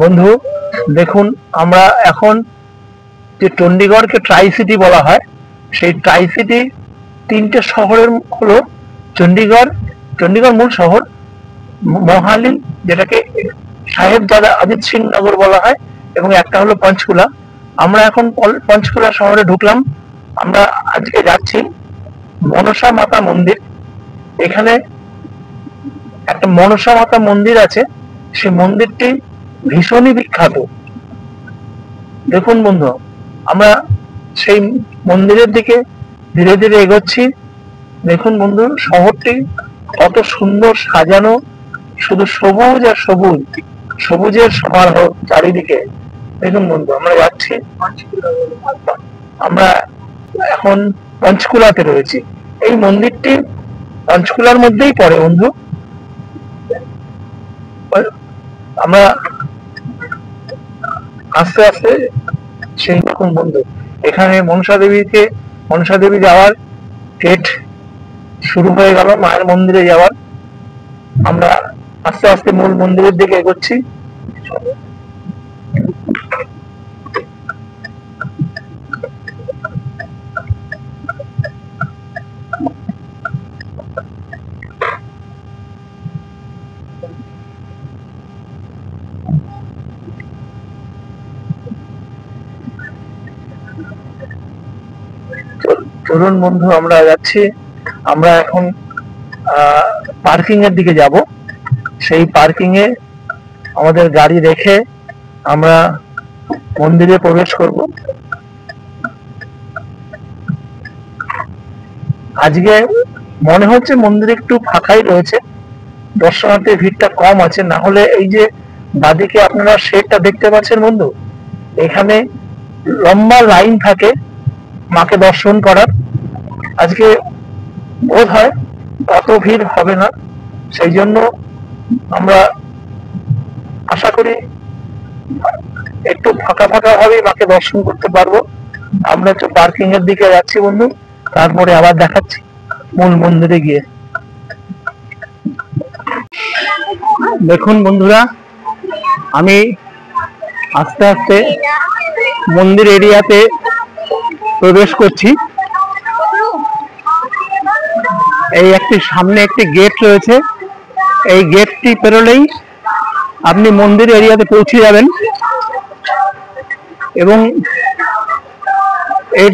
বন্ধু দেখুন, আমরা এখন যে চণ্ডীগড়কে ট্রাই সিটি বলা হয়, সেই ট্রাই সিটি তিনটে শহরের হলো চণ্ডীগড়, চণ্ডীগড় মূল শহর, মোহালি যেটাকে সাহেবজাদা অজিত সিং নগর বলা হয়, এবং একটা হলো পঞ্চকুলা। আমরা এখন পঞ্চকুলা শহরে ঢুকলাম। আমরা আজকে যাচ্ছি মনসা মাতা মন্দির। এখানে একটা মনসা মাতা মন্দির আছে, সেই মন্দিরটি ভীষণই বিখ্যাত। দেখুন বন্ধু, আমরা সেই মন্দিরের দিকে ধীরে ধীরে এগোচ্ছি। দেখুন বন্ধু, শহরটি কত সুন্দর সাজানো, শুধু সবুজ আর সবুজ, সবুজের সমারোহ চারিদিকে। দেখুন বন্ধু, আমরা যাচ্ছি, আমরা এখন পঞ্চকুলাতে রয়েছি। এই মন্দিরটি পঞ্চকুলার মধ্যেই পড়ে বন্ধু। আমরা আস্তে আস্তে সেই রকম বন্ধু, এখানে মনসা দেবী যাওয়ার গেট শুরু হয়ে গেল, মায়ের মন্দিরে যাওয়ার। আমরা আস্তে আস্তে মূল মন্দিরের দিকে এগোচ্ছি। চলুন বন্ধু, আমরা যাচ্ছি। আমরা এখন পার্কিং এর দিকে যাব। সেই পার্কিং এ আমাদের গাড়ি রেখে আমরা মন্দিরে প্রবেশ করব। আজকে মনে হচ্ছে মন্দিরে একটু ফাঁকাই রয়েছে, দর্শনার্থীর ভিড়টা কম আছে। না হলে এই যে বাদিকে আপনারা শেডটা দেখতে পাচ্ছেন বন্ধু, এখানে লম্বা লাইন থাকে মাকে দর্শন করার। আজকে বোধ হয় অত ভিড় হবে না, সেই জন্য আমরা আশা করি একটু ফাঁকা ফাঁকা ভাবে মাকে দর্শন করতে পারবো। আমরা একটু পার্কিং এর দিকে যাচ্ছি বন্ধু, তারপরে আবার দেখাচ্ছি মূল মন্দিরে গিয়ে। দেখুন বন্ধুরা, আমি আস্তে আস্তে মন্দির এরিয়াতে প্রবেশ করছি। এই সামনে একটি গেট রয়েছে, এই গেটটি পেরোলেই আপনি মন্দির এরিয়াতে পৌঁছে যাবেন। এবং এর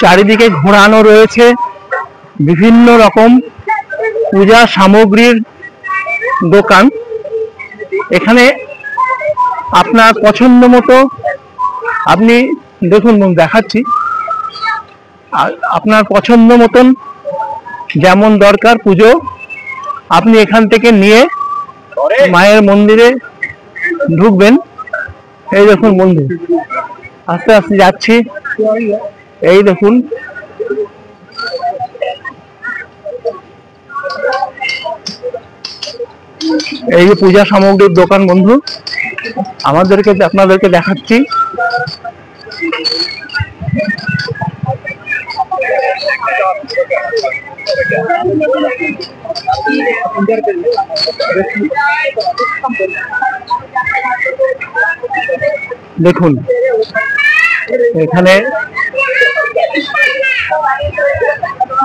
চারিদিকে ঘোরানো রয়েছে বিভিন্ন রকম পূজা সামগ্রীর দোকান। এখানে আপনার পছন্দ মতো আপনি দেখুন, দেখাচ্ছি, আপনার পছন্দ মতন যেমন দরকার পুজো আপনি এখান থেকে নিয়ে মায়ের মন্দিরে ঢুকবেন। এই দেখুন বন্ধু, আস্তে আস্তে যাচ্ছি। এই দেখুন, এই যে পূজা সামগ্রীর দোকান বন্ধু, আপনাদেরকে দেখাচ্ছি। দেখুন, এখানে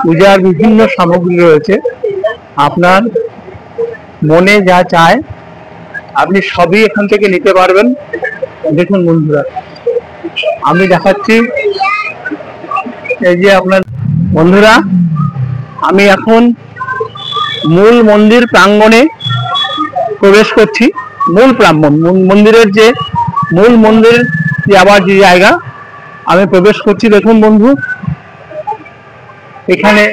পূজার বিভিন্ন সামগ্রী রয়েছে। আপনার মনে যা চায় আপনি সবই এখান থেকে নিতে পারবেন। দেখুন বন্ধুরা, আমি দেখাচ্ছি। এই যে আপনার বন্ধুরা, আমি এখন মূল মন্দির প্রাঙ্গণে প্রবেশ করছি। মূল প্রাঙ্গণ, মন্দিরের যে মূল মন্দির যাওয়ার যে জায়গা, আমি প্রবেশ করছি। দেখুন বন্ধু, এখানে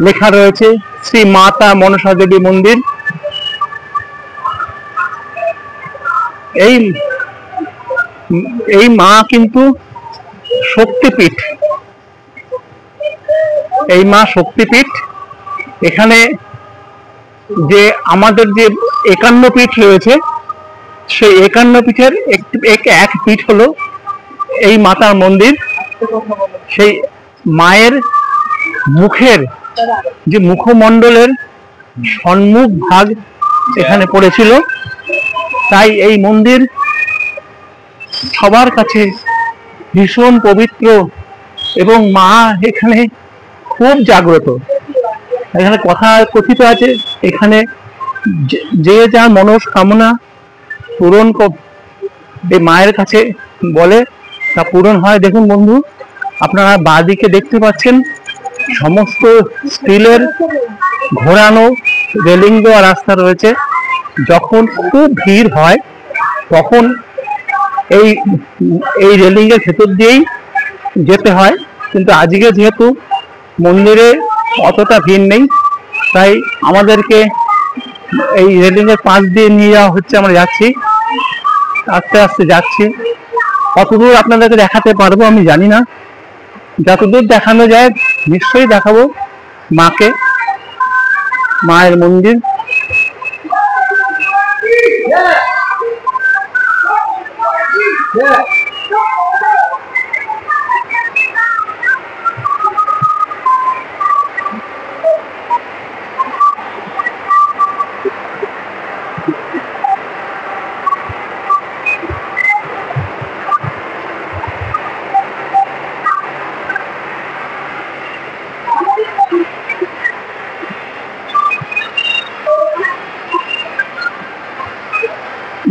লেখা রয়েছে শ্রী মাতা মনসা দেবী মন্দির। এই মা কিন্তু শক্তিপীঠ, এই মা শক্তিপীঠ। এখানে যে আমাদের যে 51 পীঠ রয়েছে, সেই 51 পীঠের এক পীঠ হলো এই মাতার মন্দির। সেই মায়ের মুখের যে মুখমণ্ডলের সম্মুখ ভাগ এখানে পড়েছিল, তাই এই মন্দির সবার কাছে ভীষণ পবিত্র এবং মা এখানে খুব জাগ্রত। এখানে কথা কথিত আছে, এখানে যে যার মনস্কামনা পূরণ এই মায়ের কাছে বলে তা পূরণ হয়। দেখুন বন্ধু, আপনারা বাঁদিকে দেখতে পাচ্ছেন সমস্ত স্টিলের ঘোরানো রেলিং দেওয়া রাস্তা রয়েছে। যখন খুব ভিড় হয় তখন এই রেলিং এর ভেতর দিয়েই যেতে হয়, কিন্তু আজকে যেহেতু মন্দিরে অতটা ভিড় নেই তাই আমাদেরকে এই রেলিং এর পাশ দিয়ে নিয়ে যাওয়া হচ্ছে। আমরা যাচ্ছি, আস্তে আস্তে যাচ্ছি। কতদূর আপনাদেরকে দেখাতে পারবো আমি জানি না, যতদূর দেখানো যায় নিশ্চয়ই দেখাবো মাকে, মায়ের মন্দির।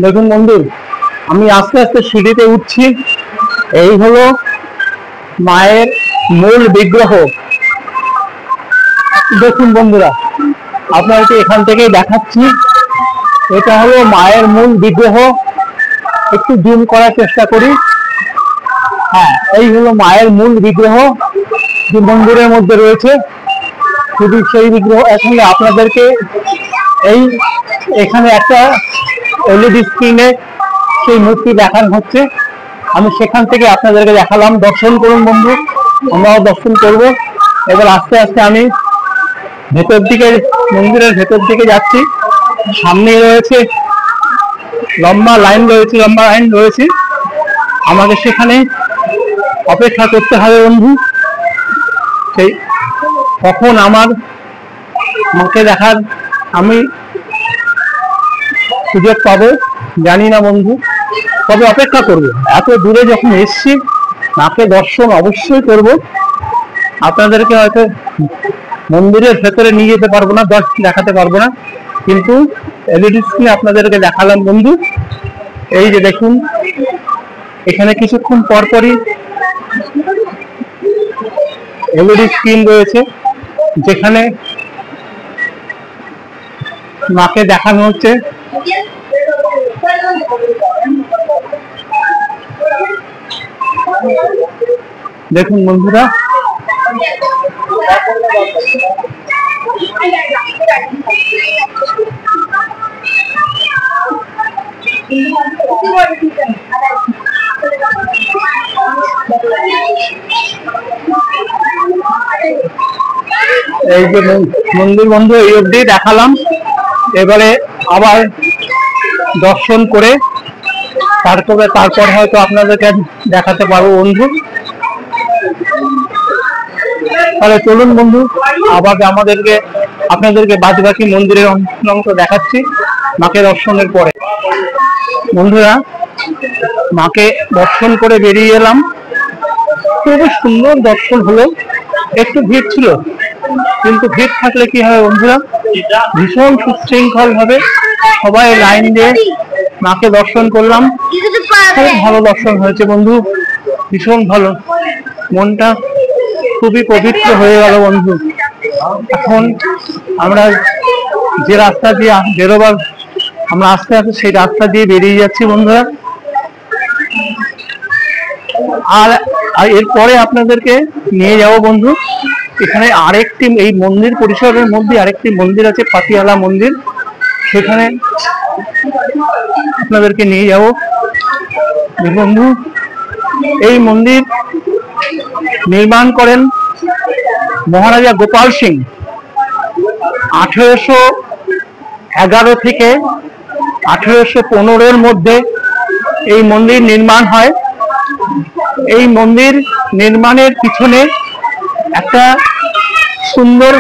দেখুন বন্ধু, আমি আস্তে আস্তে সিঁড়িতে উঠছি। এই হলো মায়ের মূল বিগ্রহ। দেখুন বন্ধুরা, আপনাদেরকে এখান থেকেই দেখাচ্ছি, এটা হলো মায়ের মূল বিগ্রহ। একটু জুম করার চেষ্টা করি। হ্যাঁ, এই হলো মায়ের মূল বিগ্রহ যে মন্দিরের মধ্যে রয়েছে। শুধু সেই বিগ্রহ এখানে আপনাদেরকে এখানে একটা এলইডি স্ক্রিনে সেই মূর্তি দেখানো হচ্ছে। আমি সেখান থেকে আপনাদেরকে দেখালাম। দর্শন করুন বন্ধু, আমরাও দর্শন করব। এবার আস্তে আস্তে আমি ভেতর দিকে, মন্দিরের ভেতর দিকে যাচ্ছি। সামনে রয়েছে লম্বা লাইন রয়েছে, আমাকে সেখানে অপেক্ষা করতে হবে বন্ধু। সেই কখন আমার মাকে দেখার আমি সুযোগ পাবো জানি না বন্ধু, তবে অপেক্ষা করব। এত দূরে যখন এসছি মাকে দর্শন অবশ্যই করব। আপনাদেরকে হয়তো মন্দিরের ভেতরে নিয়ে যেতে পারবো না, দেখাতে পারবো না, কিন্তু এলইডি স্ক্রিনে আপনাদেরকে দেখালাম বন্ধু। এই যে দেখুন, এখানে কিছুক্ষণ পরপরই এলইডি স্ক্রিন রয়েছে যেখানে মাকে দেখানো হচ্ছে। দেখুন বন্ধুরা, এই যে মন্দির বন্ধু এই অবধি দেখালাম। এবারে আবার দর্শন করে তারপর হয়তো আপনাদেরকে দেখাতে পারবো বন্ধু। তাহলে চলুন বন্ধু, আবার আপনাদেরকে বাদবাকি মন্দিরের অংশ দেখাচ্ছি মাকে দর্শনের পরে। বন্ধুরা, মাকে দর্শন করে বেরিয়ে এলাম। খুবই সুন্দর দর্শন হলো। একটু ভিড় ছিল, কিন্তু ভিড় থাকলে কি হবে বন্ধুরা, ভীষণ সুশৃঙ্খল ভাবে সবাই লাইন দিয়ে মাকে দর্শন করলাম। খুব ভালো দর্শন হয়েছে বন্ধু, ভীষণ ভালো। মনটা খুবই পবিত্র হয়ে গেল বন্ধু। এখন আমরা যে রাস্তা দিয়ে বেরোবার, আমরা আস্তে আস্তে সেই রাস্তা দিয়ে বেরিয়ে যাচ্ছি বন্ধুরা। আর এরপরে আপনাদেরকে নিয়ে যাব বন্ধু, এখানে আরেকটি, এই মন্দির পরিসরের মধ্যে আরেকটি মন্দির আছে, পাতিয়ালা মন্দির। সেখানে আপনাদেরকে নিয়ে যাব বন্ধু। এই মন্দির নির্মাণ করেন মহারাজা গোপাল সিং। 1811 থেকে 1815 মধ্যে এই মন্দির নির্মাণ হয়। এই মন্দির নির্মাণের পিছনে একটা সুন্দর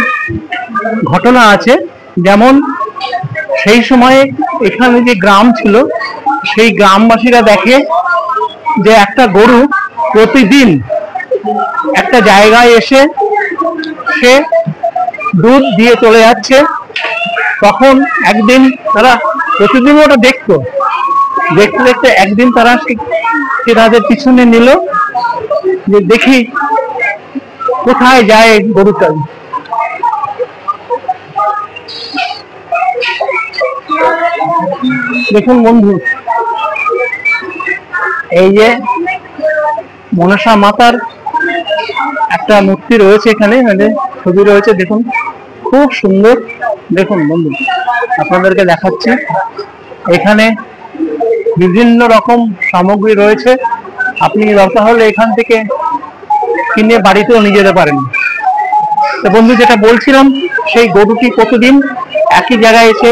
ঘটনা আছে। যেমন সেই সময়ে এখানে যে গ্রাম ছিল সেই গ্রামবাসীরা দেখে যে একটা গরু প্রতিদিন একটা জায়গায় এসে সে দুধ দিয়ে চলে যাচ্ছে। তখন একদিন তারা প্রতিদিন ওটা দেখতে দেখতে একদিন তারা তাদের পিছনে নিল যে দেখি কোথায় যায় গরুটা। দেখুন বন্ধু, এই যে মনসা মাতার একটা মূর্তি রয়েছে, এখানে ছবি রয়েছে, দেখুন খুব সুন্দর। দেখুন বন্ধু, আপনাদেরকে দেখাচ্ছি, এখানে বিভিন্ন রকম সামগ্রী রয়েছে, আপনি দরকার হলে এখান থেকে কিনে বাড়িতেও নিয়ে যেতে পারেন। তো বন্ধু, যেটা বলছিলাম, সেই গরুটি প্রতিদিন একই জায়গায় এসে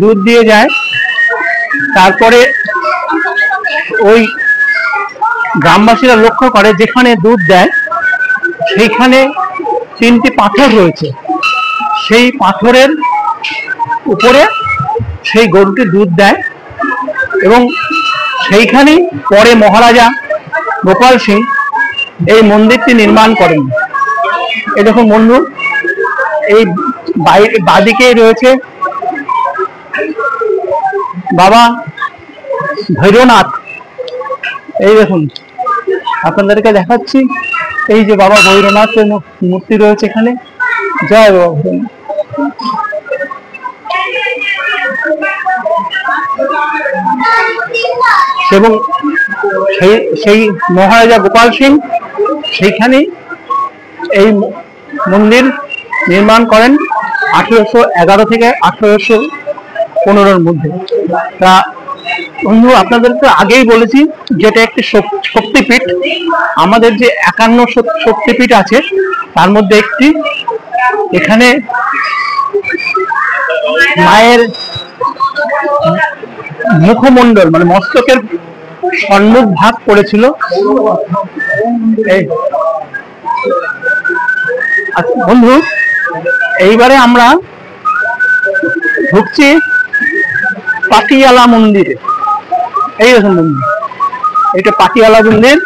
দুধ দিয়ে যায়। তারপরে ওই গ্রামবাসীরা লক্ষ্য করে যেখানে দুধ দেয় সেইখানে 3টি পাথর রয়েছে, সেই পাথরের উপরে সেই গরুটি দুধ দেয় এবং সেইখানেই পরে মহারাজা গোপাল সিং এই মন্দিরটি নির্মাণ করেন। এই দেখুন বন্ধু, এই বাদিকেই রয়েছে বাবা ভৈরবনাথ। এই দেখুন, আপনাদেরকে দেখাচ্ছি, এই যে বাবা ভৈরবনাথের মূর্তি রয়েছে এখানে। জয় বাবা ভৈরবনাথ। এবং সেই মহারাজা গোপাল সিং সেইখানে এই মন্দির নির্মাণ করেন 1811 থেকে 1815 মধ্যে। তা বন্ধু, আপনাদেরকে আগেই বলেছি যেটা একটি শক্তিপীঠ, আমাদের যে 51 শক্তিপীঠ আছে তার মধ্যে একটি। এখানে মায়ের মুখমণ্ডল মানে মস্তকের সম্মুখ ভাগ করেছিল। আচ্ছা বন্ধু, এইবারে আমরা ঢুকছি পাটিয়ালা মন্দিরে। এই দেখুন বন্ধু, এটা পাটিয়ালা মন্দির।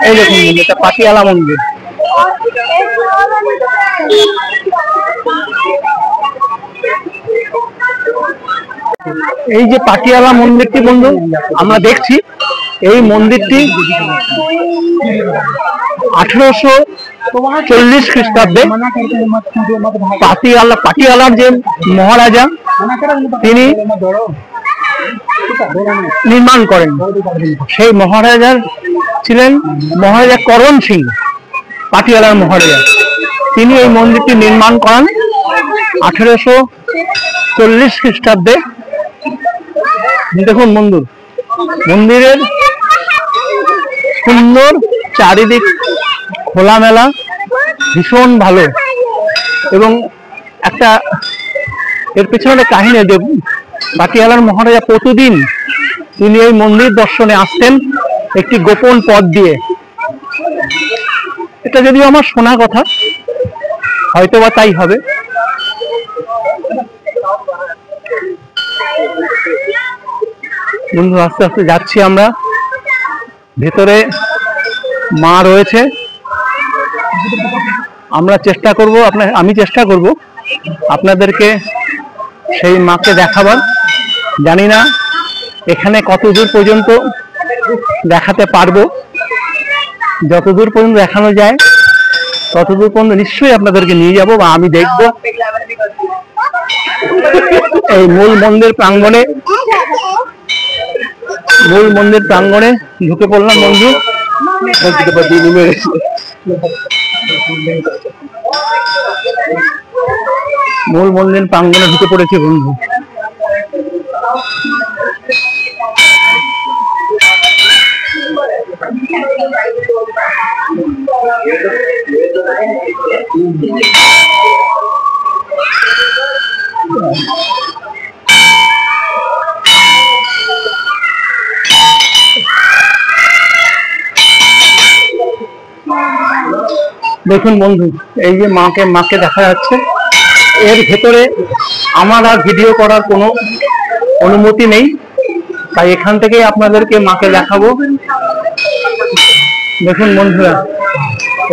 এই দেখুন বন্ধু, এটা পাটিয়ালা মন্দির। এই যে পাটিয়ালা মন্দিরটি বন্ধু আমরা দেখছি, এই মন্দিরটি 1840 খ্রিস্টাব্দে পাটিয়ালার যে মহারাজা তিনি নির্মাণ করেন। সেই মহারাজার ছিলেন মহারাজা করণ সিং, পাটিয়ালার মহারাজা। তিনি এই মন্দিরটি নির্মাণ করেন 1840 খ্রিস্টাব্দে। দেখুন বন্ধু, মন্দিরের সুন্দর চারিদিক খোলামেলা, ভীষণ ভালো। এবং একটা এর পেছনে কাহিনী, যে পাটিয়ালার মহারাজা প্রতিদিন তিনি এই মন্দির দর্শনে আসতেন একটি গোপন পথ দিয়ে। এটা যদিও আমার শোনা কথা, হয়তো বা তাই হবে। বন্ধু, আস্তে আস্তে যাচ্ছি আমরা, ভেতরে মা রয়েছে। আমরা চেষ্টা করব, আমি চেষ্টা করব আপনাদেরকে সেই মাকে দেখাবার। জানি না এখানে কত দূর পর্যন্ত দেখাতে পারবো, যতদূর পর্যন্ত দেখানো যায় ততদূর পর্যন্ত নিশ্চয়ই আপনাদেরকে নিয়ে যাব বা আমি দেখব। এই মূল মন্দির প্রাঙ্গণে ঢুকে পড়লাম বন্ধু। মূল মন্দির প্রাঙ্গণে ঢুকে পড়েছে বন্ধু। দেখুন বন্ধু, এই যে মাকে দেখা যাচ্ছে, এর ভেতরে আমার আর ভিডিও করার কোনো অনুমতি নেই, তাই এখান থেকেই আপনাদেরকে মাকে দেখাবো। দেখুন বন্ধুরা,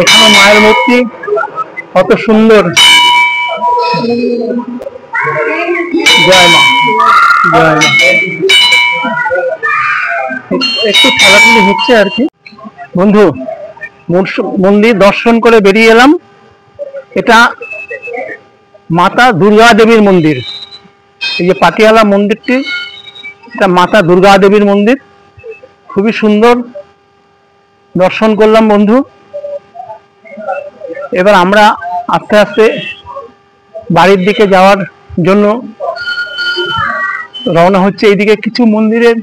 এখানে মায়ের মূর্তি কত সুন্দর। জয় মা, জয় মা। একটু খেলাধুলি হচ্ছে আর কি। বন্ধু, মন্দির দর্শন করে বেরিয়ে এলাম। এটা মাতা দুর্গা দেবীর মন্দির। এই যে পাটিয়ালা মন্দিরটি, এটা মাতা দুর্গা দেবীর মন্দির। খুবই সুন্দর দর্শন করলাম বন্ধু। এবার আমরা আস্তে আস্তে বাড়ির দিকে যাওয়ার জন্য রওনা হচ্ছে। এইদিকে কিছু মন্দিরের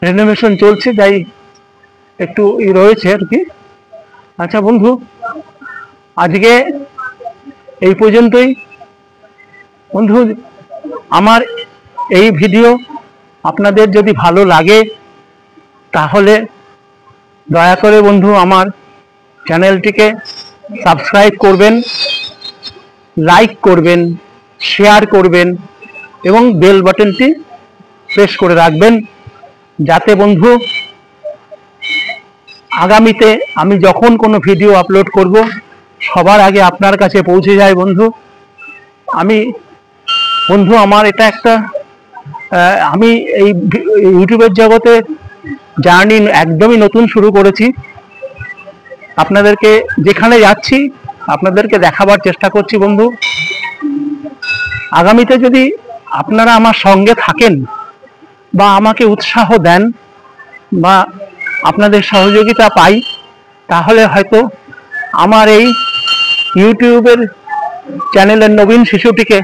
রেনোভেশন চলছে, তাই একটু রয়েছে আর কি। আচ্ছা বন্ধু, আজকে এই পর্যন্তই। বন্ধু, আমার এই ভিডিও আপনাদের যদি ভালো লাগে তাহলে দয়া করে বন্ধু আমার চ্যানেলটিকে সাবস্ক্রাইব করবেন, লাইক করবেন, শেয়ার করবেন এবং বেল বাটনটি প্রেস করে রাখবেন, যাতে বন্ধু আগামীতে আমি যখন কোনো ভিডিও আপলোড করব সবার আগে আপনার কাছে পৌঁছে যায় বন্ধু। আমার এটা একটা আমি এই ইউটিউবের জগতে জার্নি একদমই নতুন শুরু করেছি। আপনাদেরকে যেখানে যাচ্ছি আপনাদেরকে দেখাবার চেষ্টা করছি বন্ধু। আগামীতে যদি আপনারা আমার সঙ্গে থাকেন বা আমাকে উৎসাহ দেন বা আপনাদের সহযোগিতা পাই, তাহলে হয়তো আমার এই ইউটিউবের চ্যানেলের নবীন শিশুটিকে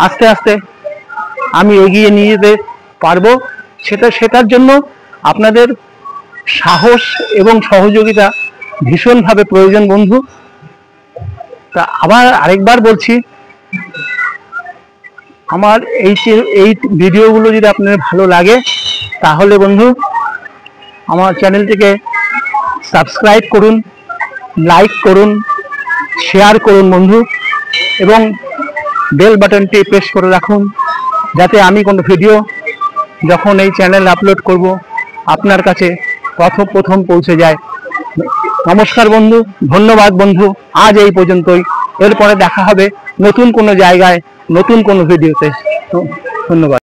আস্তে আস্তে আমি এগিয়ে নিয়ে যেতে পারবো। সেটার জন্য আপনাদের সাহস এবং সহযোগিতা ভীষণভাবে প্রয়োজন বন্ধু। তা আবার আরেকবার বলছি, আমার এই ভিডিওগুলো যদি আপনাদের ভালো লাগে তাহলে বন্ধু আমার চ্যানেলটিকে সাবস্ক্রাইব করুন, লাইক করুন, শেয়ার করুন বন্ধু, এবং বেল বাটনটি প্রেস করে রাখুন, যাতে আমি কোনো ভিডিও যখন এই চ্যানেল আপলোড করব আপনার কাছে প্রথম পৌঁছে যায়। নমস্কার বন্ধু, ধন্যবাদ বন্ধু। আজ এই পর্যন্তই। এরপরে দেখা হবে নতুন কোনো জায়গায়, নতুন কোনো ভিডিওতে। ধন্যবাদ।